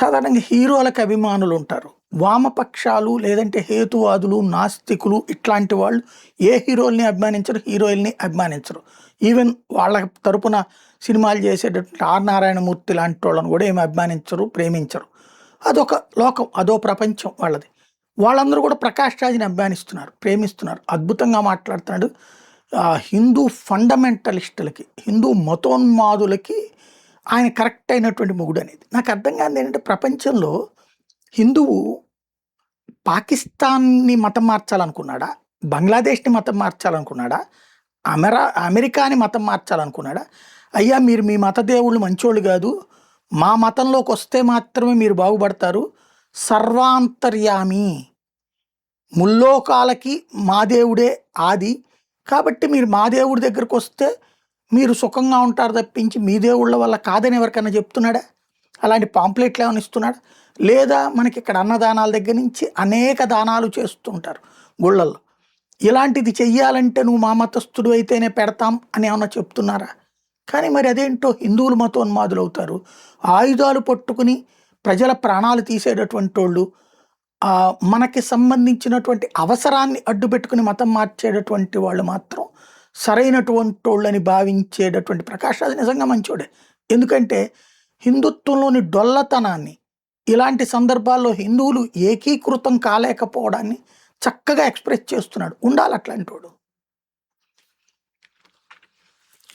సాధారణంగా హీరోలకు అభిమానులు ఉంటారు. వామపక్షాలు లేదంటే హేతువాదులు, నాస్తికులు ఇట్లాంటి వాళ్ళు ఏ హీరోల్ని అభిమానించరు, హీరోయిన్‌ని అభిమానించరు. ఈవెన్ వాళ్ళ తరపున సినిమాలు చేసేటటువంటి ఆర్. నారాయణమూర్తి లాంటోళ్ళని కూడా ఏమి అభిమానించరు, ప్రేమించరు. అదొక లోకం, అదో ప్రపంచం వాళ్ళది. వాళ్ళందరూ కూడా ప్రకాష్ రాజ్‌ని అభిమానిస్తున్నారు, ప్రేమిస్తున్నారు. అద్భుతంగా మాట్లాడుతున్నాడు. హిందూ ఫండమెంటలిస్టులకి, హిందూ మతోన్మాదులకి ఆయన కరెక్ట్ అయినటువంటి మొగుడనేది. నాకు అర్థం కానిది ఏంటంటే, ప్రపంచంలో హిందువు పాకిస్తాన్‌ని మతం మార్చాలనుకున్నాడా? బంగ్లాదేశ్‌ని మతం మార్చాలనుకున్నాడా? అమెరికాని మతం మార్చాలనుకున్నాడా? అయ్యా మీరు మీ మత దేవుళ్ళు మంచోళ్ళు గాదు. మా మతంలోకొస్తే మాత్రమే మీరు బాగుపడతారు. సర్వాంతర్యామి. ముల్లోకాలకి మా దేవుడే ఆది. కాబట్టి మీరు మా దేవుడి దగ్గరకొస్తే మీరు సుఖంగా ఉంటారు తప్పించి మీ దేవుళ్ళ వల్ల కాదని ఎవరికైనా చెప్తున్నాడా? అలాంటి పాంప్లెట్లు ఏమైనా ఇస్తున్నాడా? లేదా మనకి ఇక్కడ అన్నదానాల దగ్గర నుంచి అనేక దానాలు చేస్తుంటారు గుళ్ళల్లో. ఇలాంటిది చెయ్యాలంటే నువ్వు మా మతస్థుడు అయితేనే పెడతాం అని ఏమన్నా చెప్తున్నారా? కానీ మరి అదేంటో హిందువులు మతోన్మాదులు అవుతారు. ఆయుధాలు పట్టుకుని ప్రజల ప్రాణాలు తీసేటటువంటోళ్ళు, మనకి సంబంధించినటువంటి అవసరాన్ని అడ్డుపెట్టుకుని మతం మార్చేటటువంటి వాళ్ళు మాత్రం సరైనటువంటోళ్ళని భావించేటటువంటి ప్రకాష్ రాజ్ నిజంగా మంచోడే. ఎందుకంటే హిందుత్వంలోని డొల్లతనాన్ని, ఇలాంటి సందర్భాల్లో హిందువులు ఏకీకృతం కాలేకపోవడాన్ని చక్కగా ఎక్స్‌ప్రెస్ చేస్తున్నాడు. ఉండాలి అట్లాంటోడు.